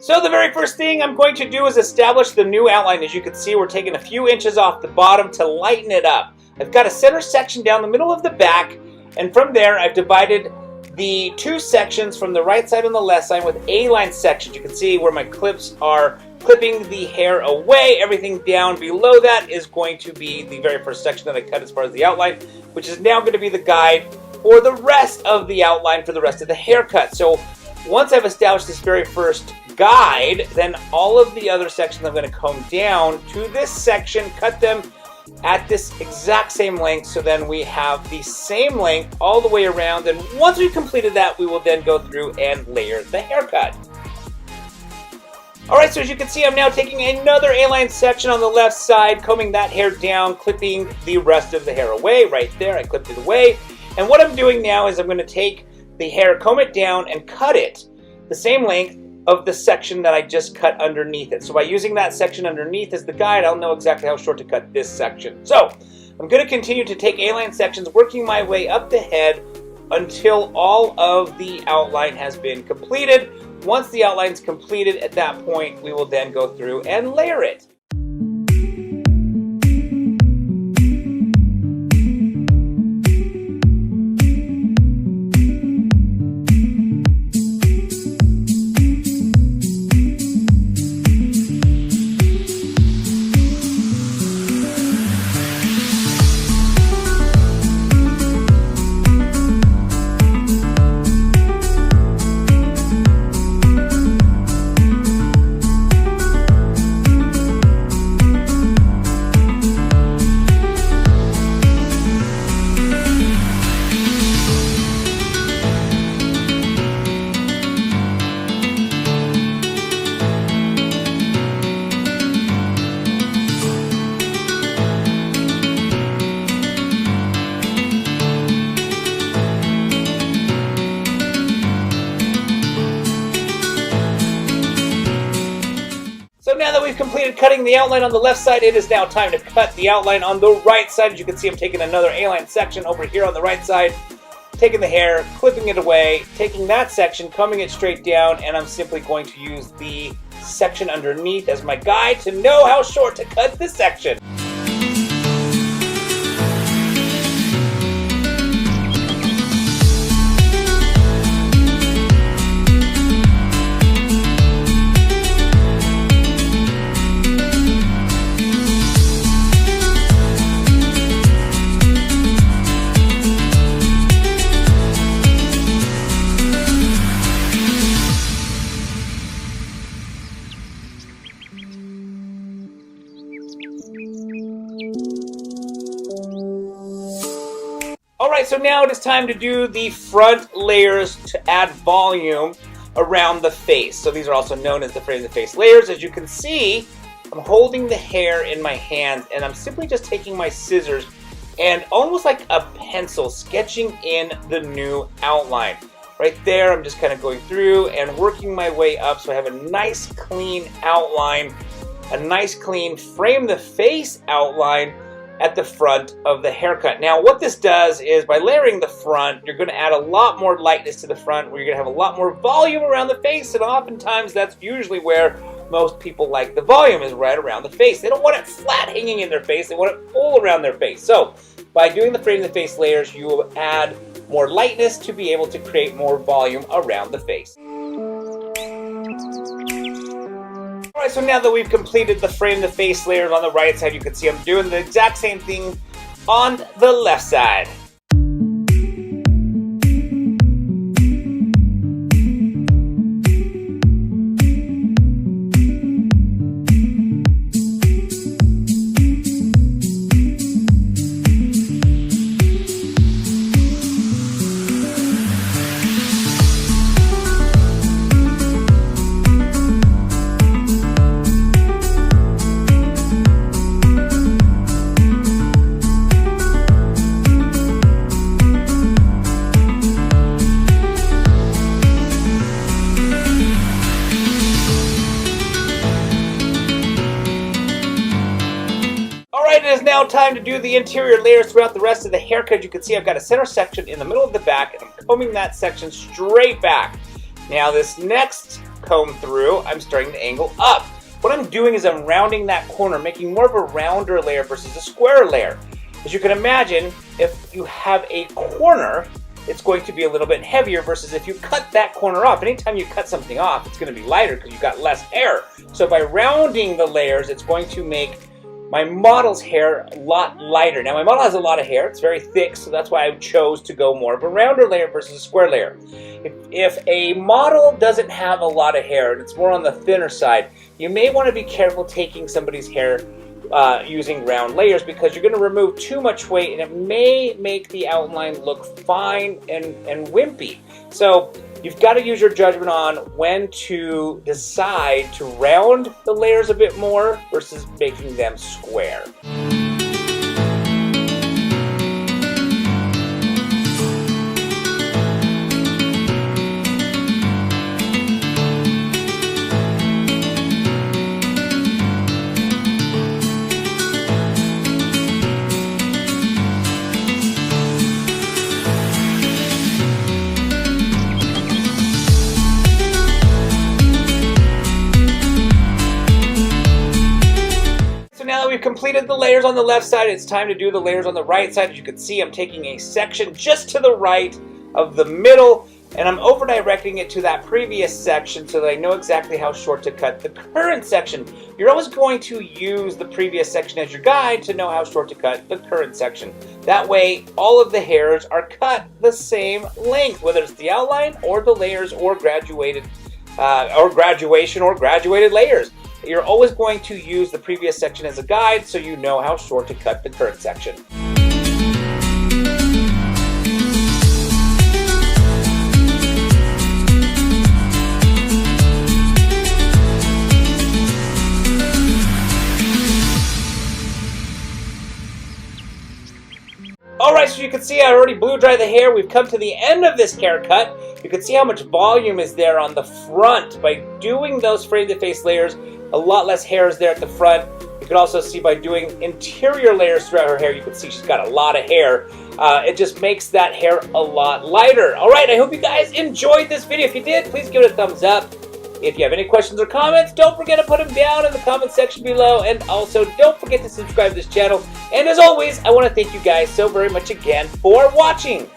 So the very first thing I'm going to do is establish the new outline. As you can see, we're taking a few inches off the bottom to lighten it up. I've got a center section down the middle of the back, and from there I've divided the two sections from the right side and the left side with A-line sections. You can see where my clips are clipping the hair away. Everything down below that is going to be the very first section that I cut as far as the outline, which is now going to be the guide for the rest of the outline for the rest of the haircut. So once I've established this very first guide, then all of the other sections I'm going to comb down to this section, cut them at this exact same length, so then we have the same length all the way around. And once we've completed that, we will then go through and layer the haircut. Alright, so as you can see, I'm now taking another A-line section on the left side, combing that hair down, clipping the rest of the hair away. Right there, I clipped it away. And what I'm doing now is I'm going to take the hair, comb it down, and cut it the same length of the section that I just cut underneath it. So by using that section underneath as the guide, I'll know exactly how short to cut this section. So I'm going to continue to take A-line sections, working my way up the head until all of the outline has been completed. Once the outline is completed, at that point, we will then go through and layer it. Now that we've completed cutting the outline on the left side, it is now time to cut the outline on the right side. As you can see, I'm taking another A-line section over here on the right side, taking the hair, clipping it away, taking that section, combing it straight down, and I'm simply going to use the section underneath as my guide to know how short to cut this section. Alright, so now it is time to do the front layers to add volume around the face. So these are also known as the frame of the face layers. As you can see, I'm holding the hair in my hands and I'm simply just taking my scissors and almost like a pencil sketching in the new outline. Right there, I'm just kind of going through and working my way up so I have a nice clean outline, a nice clean frame the face outline at the front of the haircut. Now what this does is by layering the front, you're going to add a lot more lightness to the front, where you're going to have a lot more volume around the face, and oftentimes that's usually where most people like the volume, is right around the face. They don't want it flat hanging in their face, they want it full around their face. So by doing the frame of the face layers, you will add more lightness to be able to create more volume around the face. Alright, so now that we've completed the frame the face layers on the right side, you can see I'm doing the exact same thing on the left side. It is now time to do the interior layers throughout the rest of the haircut. You can see I've got a center section in the middle of the back, and I'm combing that section straight back. Now this next comb through, I'm starting to angle up. What I'm doing is I'm rounding that corner, making more of a rounder layer versus a square layer. As you can imagine, if you have a corner, it's going to be a little bit heavier versus if you cut that corner off. Anytime you cut something off, it's going to be lighter because you've got less hair. So by rounding the layers, it's going to make my model's hair a lot lighter. Now my model has a lot of hair, it's very thick, so that's why I chose to go more of a rounder layer versus a square layer. If a model doesn't have a lot of hair and it's more on the thinner side, you may want to be careful taking somebody's hair using round layers because you're going to remove too much weight and it may make the outline look fine and wimpy. So you've got to use your judgment on when to decide to round the layers a bit more versus making them square. Now that we've completed the layers on the left side, it's time to do the layers on the right side. As you can see, I'm taking a section just to the right of the middle, and I'm over directing it to that previous section so that I know exactly how short to cut the current section. You're always going to use the previous section as your guide to know how short to cut the current section. That way, all of the hairs are cut the same length, whether it's the outline or the layers or graduation or graduated layers. You're always going to use the previous section as a guide so you know how short to cut the current section. Alright, so you can see I already blew dry the hair. We've come to the end of this haircut. You can see how much volume is there on the front. By doing those frame-to-face layers, a lot less hair is there at the front. You can also see by doing interior layers throughout her hair, you can see she's got a lot of hair. It just makes that hair a lot lighter. Alright, I hope you guys enjoyed this video. If you did, please give it a thumbs up. If you have any questions or comments, don't forget to put them down in the comment section below. And also, don't forget to subscribe to this channel. And as always, I want to thank you guys so very much again for watching.